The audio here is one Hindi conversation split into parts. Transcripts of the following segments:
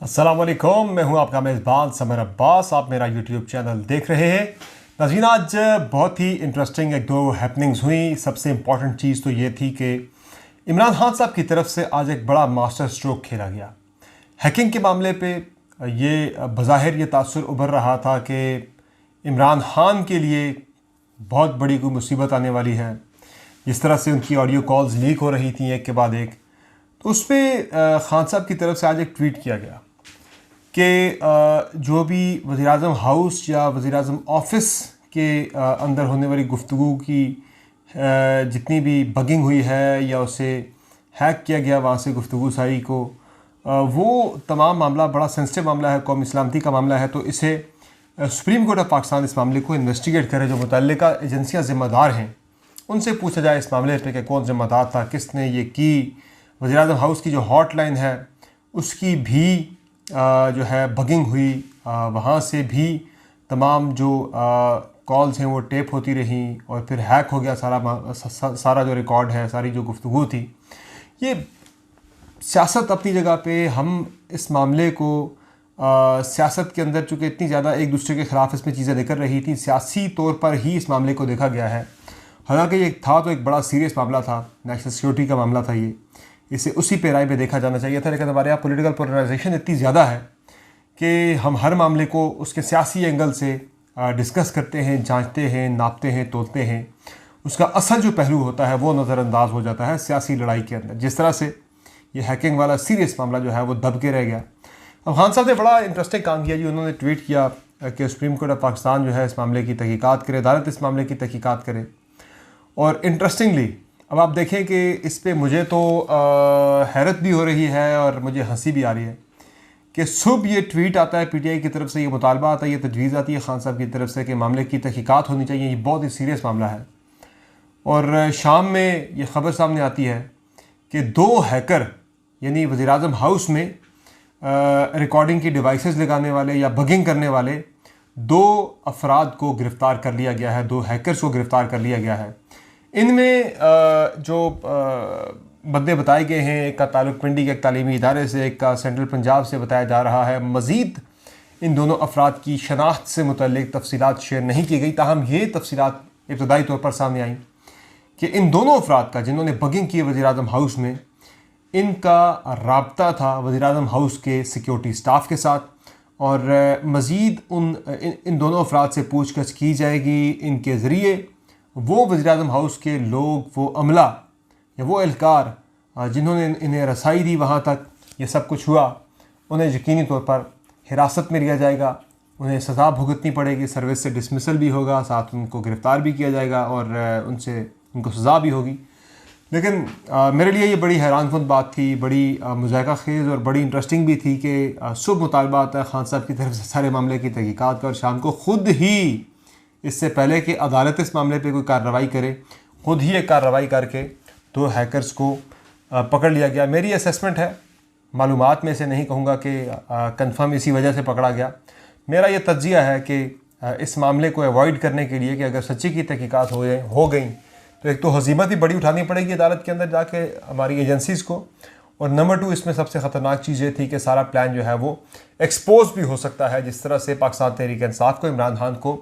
अस्सलाम वालेकुम, मैं हूं आपका मेज़बान समर अब्बास। आप मेरा यूट्यूब चैनल देख रहे हैं। नाज़रीन, आज बहुत ही इंटरेस्टिंग एक दो हैपनिंग्स हुई। सबसे इम्पॉर्टेंट चीज़ तो ये थी कि इमरान खान साहब की तरफ से आज एक बड़ा मास्टर स्ट्रोक खेला गया हैकिंग के मामले पे। ये बज़ाहिर ये तासुर उभर रहा था कि इमरान खान के लिए बहुत बड़ी कोई मुसीबत आने वाली है। जिस तरह से उनकी ऑडियो कॉल्स लीक हो रही थी एक के बाद एक, तो उस पर खान साहब की तरफ से आज एक ट्वीट किया गया कि जो भी वज़ीर-ए-आज़म हाउस या वज़ीर-ए-आज़म ऑफ़िस के अंदर होने वाली गुफ्तगू की जितनी भी बगिंग हुई है या उसे हैक किया गया वहाँ से गुफ्तगू सारी को, वो तमाम मामला बड़ा सेंसिटिव मामला है, कौमी सलामती का मामला है। तो इसे सुप्रीम कोर्ट ऑफ पाकिस्तान इस मामले को इन्वेस्टिगेट करे। जो मुतल्लिका एजेंसियाँ ज़िम्मेदार हैं उनसे पूछा जाए इस मामले पे कि कौन ज़िम्मेदार था, किसने ये की। वज़ीर-ए-आज़म हाउस की जो हॉटलाइन है उसकी भी जो है बगिंग हुई, वहाँ से भी तमाम जो कॉल्स हैं वो टेप होती रहीं और फिर हैक हो गया सारा जो रिकॉर्ड है, सारी जो गुफ्तगू थी। ये सियासत अपनी जगह पे, हम इस मामले को सियासत के अंदर चूँकि इतनी ज़्यादा एक दूसरे के ख़िलाफ़ इसमें चीज़ें निकल रही थी, सियासी तौर पर ही इस मामले को देखा गया है। हालांकि ये था तो एक बड़ा सीरियस मामला था, नेशनल सिक्योरिटी का मामला था ये, इसे उसी पैराई में देखा जाना चाहिए था। लेकिन हमारे यहाँ पॉलिटिकल पोलराइजेशन इतनी ज़्यादा है कि हम हर मामले को उसके सियासी एंगल से डिस्कस करते हैं, जांचते हैं, नापते हैं, तोलते हैं। उसका असल जो पहलू होता है वो नज़रअंदाज हो जाता है सियासी लड़ाई के अंदर। जिस तरह से ये हैकिंग वाला सीरियस मामला जो है वो दब के रह गया। अब खान साहब ने बड़ा इंटरेस्टिंग काम किया जी। उन्होंने ट्वीट किया कि सुप्रीम कोर्ट ऑफ पाकिस्तान जो है इस मामले की तहकीकात करे, अदालत इस मामले की तहकीकात करे। और इंटरेस्टिंगली अब आप देखें कि इस पे मुझे तो हैरत भी हो रही है और मुझे हंसी भी आ रही है कि सुबह ये ट्वीट आता है पीटीआई की तरफ से, ये मुतालबा आता है, ये तजवीज़ आती है खान साहब की तरफ से कि मामले की तहकीकात होनी चाहिए, ये बहुत ही सीरियस मामला है। और शाम में ये ख़बर सामने आती है कि दो हैकर यानी वज़ीर-ए-आज़म हाउस में रिकॉर्डिंग की डिवाइसेस लगाने वाले या बगिंग करने वाले दो अफराद को गिरफ़्तार कर लिया गया है, दो हैकर्स को गिरफ़्तार कर लिया गया है। इनमें जो बंदे बताए गए हैं, एक का ताल्लुक़ पिंडी के एक तालीमी इदारे से, एक का सेंट्रल पंजाब से बताया जा रहा है। मज़ीद इन दोनों अफराद की शनाख्त से मुतल्लिक़ तफसीलात शेयर नहीं की गई। ताहम ये तफसीलात इब्तदाई तौर पर सामने आई कि इन दोनों अफराद का जिन्होंने बगिंग की वज़ीर-ए-आज़म हाउस में, इनका राब्ता था वज़ीर-ए-आज़म हाउस के सिक्योरिटी स्टाफ के साथ। और मज़ीद इन दोनों अफराद से पूछताछ की जाएगी। इनके ज़रिए वो वज़ीर-ए-आज़म हाउस के लोग, वो अमला या वो एहलकार जिन्होंने इन्हें रसाई दी वहाँ तक ये सब कुछ हुआ, उन्हें यकीनी तौर पर हिरासत में लिया जाएगा, उन्हें सज़ा भुगतनी पड़ेगी, सर्विस से डिसमिसल भी होगा, साथ उनको गिरफ़्तार भी किया जाएगा और उनसे उनको सज़ा भी होगी। लेकिन मेरे लिए ये बड़ी हैरानकुन बात थी, बड़ी मुज़ाहिका खेज़ और बड़ी इंटरेस्टिंग भी थी कि सुबह मुतालबा आता है खान साहब की तरफ से सारे मामले की तहकीकात का और शाम को ख़ुद ही, इससे पहले कि अदालत इस मामले पे कोई कार्रवाई करे, ख़ुद ही एक कार्रवाई करके दो हैकर्स को पकड़ लिया गया। मेरी असेसमेंट है, मालूमात में से नहीं कहूँगा कि कंफर्म इसी वजह से पकड़ा गया। मेरा ये तज्ज़िया है कि इस मामले को अवॉइड करने के लिए कि अगर सच्ची की तहकीकात हो गई तो एक तो हज़ीमत ही बड़ी उठानी पड़ेगी अदालत के अंदर जाके हमारी एजेंसीज़ को, और नंबर 2 इसमें सबसे ख़तरनाक चीज़ ये थी कि सारा प्लान जो है वो एक्सपोज भी हो सकता है। जिस तरह से पाकिस्तान तहरीक-ए-इंसाफ को, इमरान खान को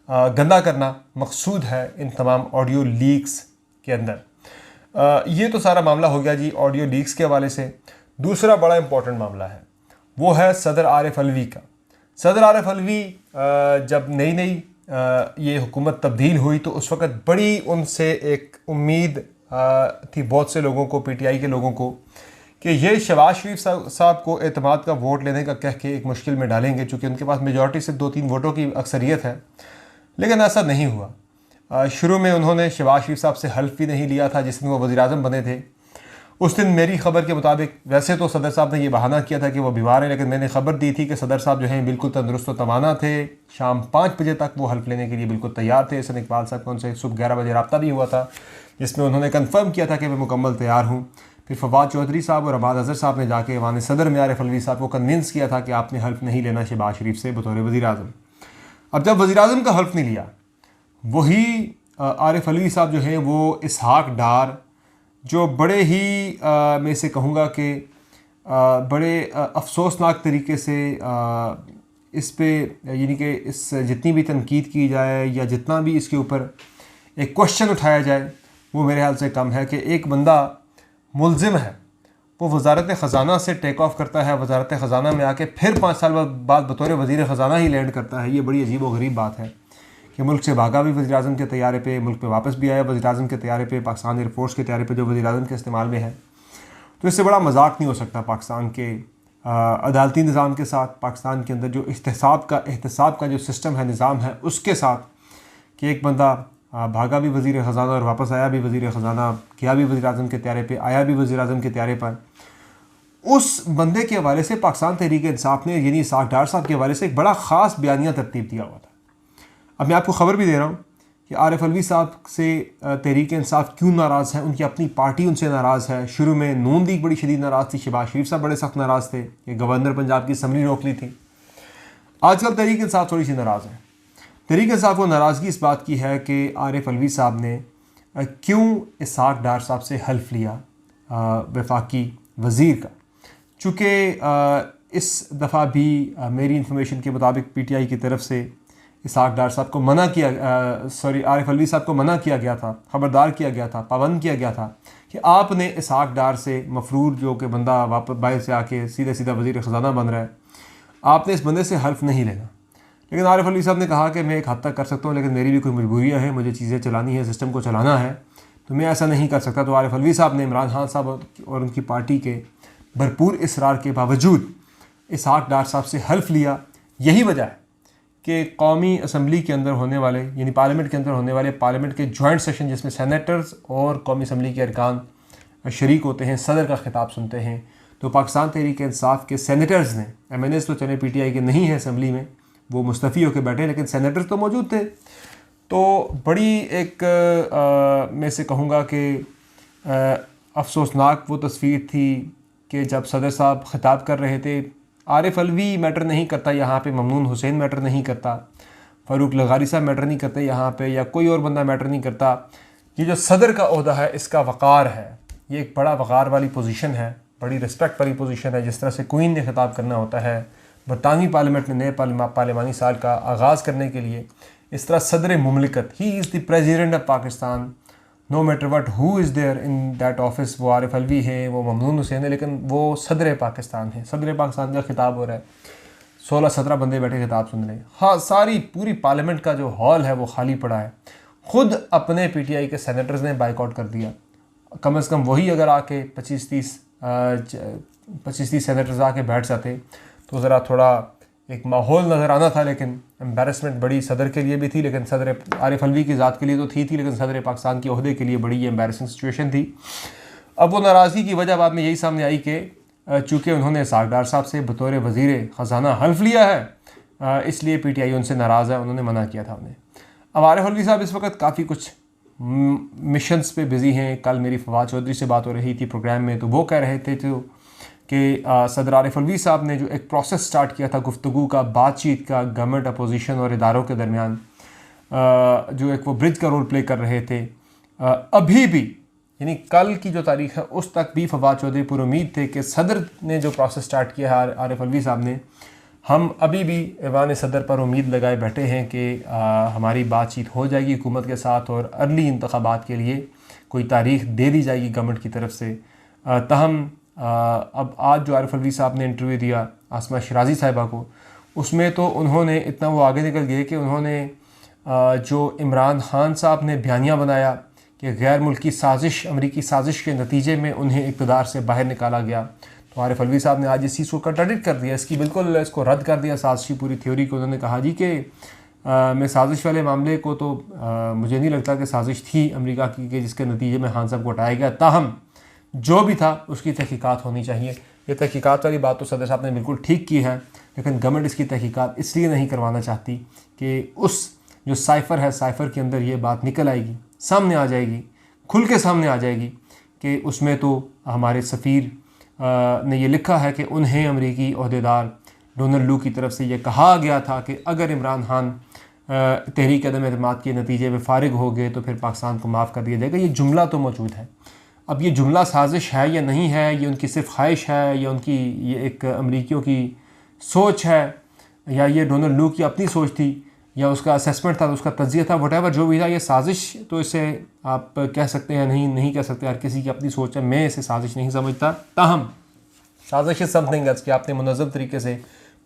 गंदा करना मकसूद है इन तमाम ऑडियो लीक्स के अंदर। ये तो सारा मामला हो गया जी ऑडियो लीक्स के हवाले से। दूसरा बड़ा इंपॉर्टेंट मामला है वो है सदर आरिफ अलवी का। सदर आरिफ अलवी जब नई ये हुकूमत तब्दील हुई तो उस वक़्त बड़ी उनसे एक उम्मीद थी बहुत से लोगों को, पीटीआई के लोगों को, कि ये शहबाज शरीफ साहब को एतमाद का वोट लेने का कह के एक मुश्किल में डालेंगे, चूँकि उनके पास मेजॉरिटी सिर्फ 2-3 वोटों की अक्सरियत है। लेकिन ऐसा नहीं हुआ। शुरू में उन्होंने शहबाज शरीफ साहब से हल्फ भी नहीं लिया था जिस दिन वो वज़ीर-ए-आज़म बने थे। उस दिन मेरी ख़बर के मुताबिक वैसे तो सदर साहब ने ये बहाना किया था कि वो बीमार हैं, लेकिन मैंने ख़बर दी थी कि सदर साहब जो हैं बिल्कुल तंदुरुस्त व तवाना थे। शाम 5 बजे तक वो हल्फ लेने के लिए बिल्कुल तैयार थे। हसन इकबाल साहब का उनसे सुबह 11 बजे रब्ता भी हुआ था जिसमें उन्होंने कन्फर्म किया था कि मैं मुकम्मल तैयार हूँ। फिर फवाद चौधरी साहब और अबाद अज़हर साहब ने जाके वान सदर में आरिफ अलवी साहब को कन्विंस किया था कि आपने हल्फ नहीं लेना शहबाज शरीफ से बतौर वज़ीर-ए-आज़म। अब जब वज़ीर-ए-आज़म का हल्फ नहीं लिया, वही आरिफ अलवी साहब जो हैं वो इसहाक डार, जो बड़े ही मैं इसे कहूँगा कि बड़े अफसोसनाक तरीके से इस पे यानी कि इस जितनी भी तनकीद की जाए या जितना भी इसके ऊपर एक क्वेश्चन उठाया जाए वो मेरे ख्याल से कम है कि एक बंदा मुलजिम है, वो वजारत ख़जाना से टेक ऑफ करता है, वजारत ख़जाना में आके फिर 5 साल बाद बतौर वज़ीर ख़जाना ही लैंड करता है। ये बड़ी अजीब व गरीब बात है कि मुल्क से भागा भी वज़ीर आज़म के तैयारे पे, मुल्क में वापस भी आया वज़ीर आज़म के तैयारे पे, पाकिस्तान एयरफोर्स के तैयारे पे जो वज़ीर आज़म के इस्तेमाल में है। तो इससे बड़ा मजाक नहीं हो सकता पाकिस्तान के अदालती निज़ाम के साथ, पाकिस्तान के अंदर जो एहतसाब का जो सिस्टम है, निज़ाम है, उसके साथ कि एक बंदा भागा भी वज़ीर ख़जाना और वापस आया भी वज़ीर ख़जाना, गया भी वज़ीर आज़म के तैयारे पे, आया भी वज़ीर आज़म के तैयारे पर। उस बंदे के हवाले से पाकिस्तान तहरीक इंसाफ ने यानी इसाक डार साहब के हवाले से एक बड़ा ख़ास बयानिया तरतीब दिया हुआ था। अब मैं आपको ख़बर भी दे रहा हूँ कि आरिफ अलवी साहब से तहरीक इंसाफ क्यों नाराज़ है, उनकी अपनी पार्टी उनसे नाराज़ है। शुरू में नून लीग बड़ी शदीद नाराज़ थी, शहबाज शरीफ साहब बड़े सख्त नाराज़ थे कि गवर्नर पंजाब की असम्बली रोक ली थी। आजकल तहरीक इंसाफ थोड़ी सी नाराज़ है। तहरीक इंसाफ को नाराज़गी इस बात की है कि आरिफ अलवी साहब ने क्यों इसाक डार साहब से हल्फ लिया वफाकी वज़ीर का। चूँकि इस दफ़ा भी मेरी इंफॉर्मेशन के मुताबिक PTI की तरफ से इसाक डार साहब को मना किया आरिफ अलवी साहब को मना किया गया था, ख़बरदार किया गया था, पाबंद किया गया था कि आपने इसाक डार से, मफरूर जो कि बंदा वापस बाहर से आके सीधा सीधा वज़ीर ख़जाना बन रहा है, आपने इस बंदे से हल्फ नहीं लेना। लेकिन आरिफ अलवी साहब ने कहा कि मैं एक हद तक कर सकता हूँ, लेकिन मेरी भी कोई मजबूरियाँ हैं, मुझे चीज़ें चलानी है, सिस्टम को चलाना है, तो मैं ऐसा नहीं कर सकता। तो आरिफ अलवी साहब ने इमरान खान साहब और उनकी पार्टी के भरपूर इसरार के बावजूद इसाक डार साहब से हल्फ लिया। यही वजह है कि कौमी असम्बली के अंदर होने वाले यानी पार्लियामेंट के अंदर होने वाले पार्लियामेंट के जॉइंट सेशन जिसमें सेनेटर्स और कौमी असम्बली के अरकान शरीक होते हैं, सदर का खिताब सुनते हैं, तो पाकिस्तान तहरीक इंसाफ के सेनेटर्स ने, MNAs तो चले PTI के नहीं हैं असम्बली में, वो मुस्तफ़ी होकर बैठे, लेकिन सेनेटर्स तो मौजूद थे। तो बड़ी एक मैं से कहूँगा कि अफसोसनाक वो तस्वीर थी कि जब सदर साहब ख़िताब कर रहे थे, आरिफ अलवी मैटर नहीं करता यहाँ पे, ममनून हुसैन मैटर नहीं करता, फ़ारूक लगारी साहब मैटर नहीं करते यहाँ पे, या कोई और बंदा मैटर नहीं करता। ये जो सदर का ओहदा है, इसका वक़ार है, ये एक बड़ा वक़ार वाली पोजीशन है, बड़ी रिस्पेक्ट वाली पोजीशन है। जिस तरह से क्वीन ने खिताब करना होता है बरतानवी पार्लियामेंट ने नए पार्लिमानी साल का आगाज़ करने के लिए, इस तरह सदर मुमलिकत, he is the president of Pakistan, no matter what who is there in that office. वो आरिफ अलवी है, वो ममनून हुसैन है, लेकिन वो सदर पाकिस्तान है। सदर पाकिस्तान का खिताब हो रहा है, 16-17 बंदे बैठे खिताब सुन रहे हैं। हाँ, सारी पूरी पार्लियामेंट का जो हॉल है वो खाली पड़ा है। ख़ुद अपने PTI के सेनेटर्स ने बाइकआउट कर दिया। कम से कम वही अगर आके 25-30 सेनेटर्स आके बैठ जाते तो ज़रा थोड़ा एक माहौल नज़र आना था। लेकिन एम्बेरसमेंट बड़ी सदर के लिए भी थी, लेकिन सदर आरिफ अलवी की ज़ात के लिए तो थी, लेकिन सदर पाकिस्तान के ओहदे के लिए बड़ी एम्बेरसिंग सिचुएशन थी। अब वो नाराज़गी की वजह बाद में यही सामने आई कि चूँकि उन्होंने इसाक डार साहब से बतौर वज़ीर ख़जाना हल्फ लिया है, इसलिए PTI उनसे नाराज़ है, उन्होंने मना किया था उन्हें। अब आरिफ अलवी साहब इस वक्त काफ़ी कुछ मिशंस पे बिज़ी हैं। कल मेरी फवाद चौधरी से बात हो रही थी प्रोग्राम में, तो वो कह रहे थे कि सदर आरिफ अलवी साहब ने जो एक प्रोसेस स्टार्ट किया था गुफ्तगू का, बातचीत का, गवर्नमेंट अपोजिशन और इदारों के दरमियान, जो एक वो ब्रिज का रोल प्ले कर रहे थे, अभी भी यानी कल की जो तारीख़ है उस तक भी फवाद चौधरी पूरी उम्मीद थे कि सदर ने जो प्रोसेस स्टार्ट किया है आरिफ अलवी साहब ने, हम अभी भी ऐवान सदर पर उम्मीद लगाए बैठे हैं कि हमारी बातचीत हो जाएगी हुकूमत के साथ और अर्ली इंतखाबात के लिए कोई तारीख़ दे दी जाएगी गवर्नमेंट की तरफ से। तहम अब आज जो आरिफ अलवी साहब ने इंटरव्यू दिया आसमा शराजी साहिबा को, उसमें तो उन्होंने इतना वो आगे निकल गए कि उन्होंने जो इमरान खान साहब ने बयानिया बनाया कि गैर मुल्की साजिश, अमरीकी साजिश के नतीजे में उन्हें इक़्तिदार से बाहर निकाला गया, तो आरिफ अलवी साहब ने आज इस चीज़ को कंट्राडिक्ट कर दिया, इसकी बिल्कुल इसको रद्द कर दिया साजिश की पूरी थ्योरी को। उन्होंने कहा जी कि मैं साजिश वाले मामले को तो मुझे नहीं लगता कि साजिश थी अमेरिका की कि जिसके नतीजे में खान साहब को हटाया गया, ताहम जो भी था उसकी तहकीकात होनी चाहिए। ये तहकीकात वाली बात तो सदर साहब ने बिल्कुल ठीक की है, लेकिन गवर्नमेंट इसकी तहकीकात इसलिए नहीं करवाना चाहती कि उस जो साइफ़र है, साइफ़र के अंदर ये बात निकल आएगी, सामने आ जाएगी, खुल के सामने आ जाएगी कि उसमें तो हमारे सफ़ीर ने ये लिखा है कि उन्हें अमरीकी ओहदेदार डोनाल्ड लू की तरफ से ये कहा गया था कि अगर इमरान खान तहरीक अदम एतमाद के नतीजे में फ़ारिग हो गए तो फिर पाकिस्तान को माफ़ कर दिया जाएगा। ये जुमला तो मौजूद है। अब ये जुमला साजिश है या नहीं है, ये उनकी सिर्फ ख्वाहिश है या उनकी ये एक अमरीकियों की सोच है, या ये डोनाल्ड लू की अपनी सोच थी, या उसका असेसमेंट था, उसका तज्जिया था, वटेवर जो भी था, ये साजिश तो इसे आप कह सकते हैं, नहीं कह सकते, हर किसी की अपनी सोच है। मैं इसे साजिश नहीं समझता। ताहम साजिश इज़ समथिंग एल्स कि आपने मुनज़्ज़म तरीके से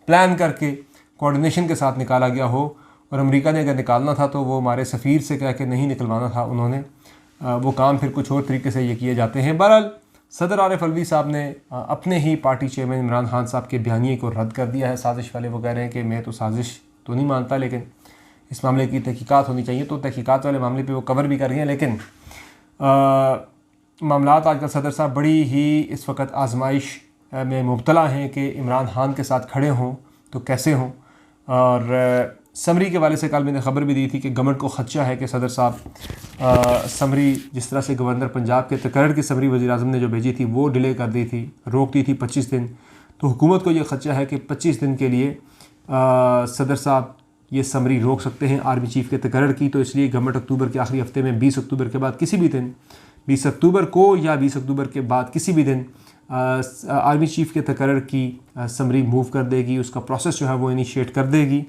प्लान करके कोऑर्डिनेशन के साथ निकाला गया हो, और अमेरिका ने अगर निकालना था तो वो हमारे सफ़ीर से कह के नहीं निकलवाना था उन्होंने, वो काम फिर कुछ और तरीके से ये किए जाते हैं। बहरहाल सदर आरिफ अलवी साहब ने अपने ही पार्टी चेयरमैन इमरान खान साहब के बयानिए को रद्द कर दिया है साजिश वाले। वो कह रहे हैं कि मैं तो साजिश तो नहीं मानता, लेकिन इस मामले की तहकीकात होनी चाहिए। तो तहकीकात वाले मामले पे वो कवर भी कर रही हैं, लेकिन मामलात आजकल सदर साहब बड़ी ही इस वक्त आजमाइश में मुब्तला हैं कि इमरान खान के साथ खड़े हों तो कैसे हों। और समरी के वाले से कल मैंने खबर भी दी थी कि गवर्नमेंट को खदशा है कि सदर साहब समरी जिस तरह से गवर्नर पंजाब के तकर्र की समरी वज़ीर-ए-आज़म ने जो भेजी थी वो डिले कर दी थी, रोक दी थी 25 दिन। तो हुकूमत को ये खदशा है कि 25 दिन के लिए सदर साहब ये समरी रोक सकते हैं आर्मी चीफ़ के तकर्र की। तो इसलिए गवर्नमेंट अक्टूबर के आखिरी हफ्ते में 20 अक्टूबर के बाद किसी भी दिन, 20 अक्टूबर को या 20 अक्टूबर के बाद किसी भी दिन आर्मी चीफ़ के तकर्र की समरी मूव कर देगी, उसका प्रोसेस जो है वो इनिशिएट कर देगी।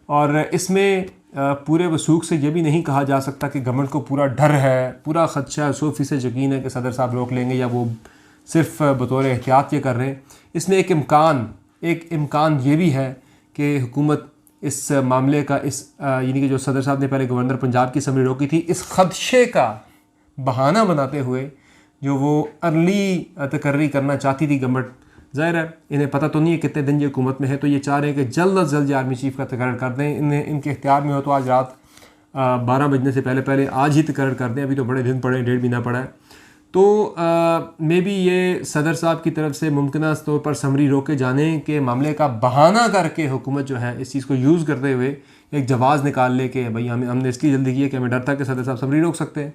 और इसमें पूरे वसूख से ये भी नहीं कहा जा सकता कि गवर्नमेंट को पूरा डर है, पूरा खदशा 100% यकीन है कि सदर साहब रोक लेंगे, या वो सिर्फ बतौर एहतियात ये कर रहे हैं। इसमें एक इम्कान ये भी है कि हुकूमत इस मामले का यानी कि जो सदर साहब ने पहले गवर्नर पंजाब की समरी रोकी थी, इस खदशे का बहाना बनाते हुए जो वो अर्ली तकर्री करना चाहती थी गवर्नमेंट, ज़ाहिर है इन्हें पता तो नहीं है कितने दिन ये हुकूमत में है, तो ये चाह रहे हैं कि जल्द अज जल्द आर्मी चीफ़ का तकर्र कर दें। इनके इख्तियार में हो तो आज रात 12 बजने से पहले आज ही तकर्र कर दें। अभी तो बड़े दिन पड़े, 1.5 महीना पड़ा है। तो मे बी ये सदर साहब की तरफ से मुमकिन तौर पर समरी रोके जाने के मामले का बहाना करके हुकूमत जो है इस चीज़ को यूज़ करते हुए एक जवाज़ निकाल ले कि भाई हमने इसलिए जल्दी किया कि हमें डर था कि सदर साहब समरी रोक सकते हैं।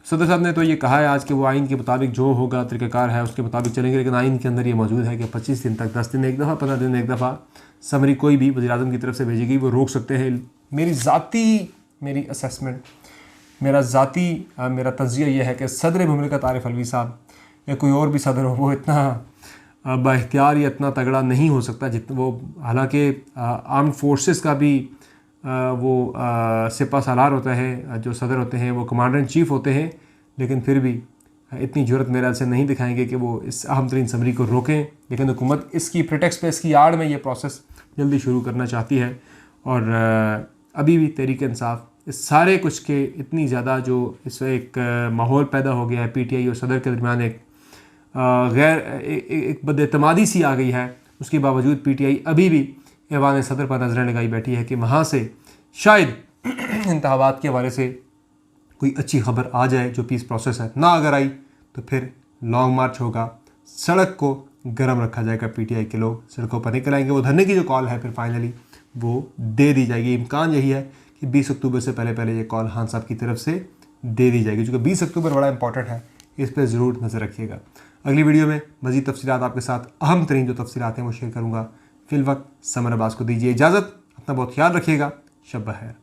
सदर साहब ने तो ये कहा है आज कि वो आइन के मुताबिक जो होगा तरीक़ाकार है उसके मुताबिक चलेंगे, लेकिन आइन के अंदर ये मौजूद है कि 25 दिन तक, 10 दिन एक दफ़ा, 15 दिन एक दफ़ा समरी कोई भी वज़ीर-ए-आज़म की तरफ से भेजी गई वो रोक सकते हैं। मेरी असेसमेंट, मेरा तज्जिया ये है कि सदर मुमलिकत आरिफ अलवी साहब या कोई और भी सदर हो वो इतना बाइख्तियार या इतना तगड़ा नहीं हो सकता जितना वो, हालांकि आर्म फोर्सेस का भी वो सिपा सालार होता है, जो सदर होते हैं वो कमांडर इन चीफ़ होते हैं, लेकिन फिर भी इतनी जुर्रत मेरे से नहीं दिखाएंगे कि वो इस अहम तरीन समरी को रोकें। लेकिन हुकूमत इसकी प्रिटेक्स्ट पे, इसकी आड़ में ये प्रोसेस जल्दी शुरू करना चाहती है। और अभी भी तहरीक इंसाफ इस सारे कुछ के इतनी ज़्यादा जो इस एक माहौल पैदा हो गया है PTI और सदर के दरमियान एक बदएतमादी सी आ गई है, उसके बावजूद PTI अभी भी ऐवान सदर पर नज़रें लगाई बैठी है कि वहाँ से शायद इंतखाबात के हवाले से कोई अच्छी खबर आ जाए जो पीस प्रोसेस है। ना अगर आई तो फिर लॉन्ग मार्च होगा, सड़क को गर्म रखा जाएगा, PTI के लोग सड़कों पर निकल आएंगे। वो धरने की जो कॉल है फिर फाइनली वो दे दी जाएगी। इम्कान यही है कि 20 अक्टूबर से पहले ये कॉल खान साहब की तरफ से दे दी जाएगी, क्योंकि 20 अक्टूबर बड़ा इंपॉर्टेंट है, इस पर ज़रूर नज़र रखिएगा। अगली वीडियो में मज़ीद तफसीलात आपके साथ, अहम तरीन जो तफसीलात हैं वो शेयर करूँगा। फिल वक्त समर अब्बास को दीजिए इजाज़त, अपना बहुत ख्याल रखिएगा। शब बखैर।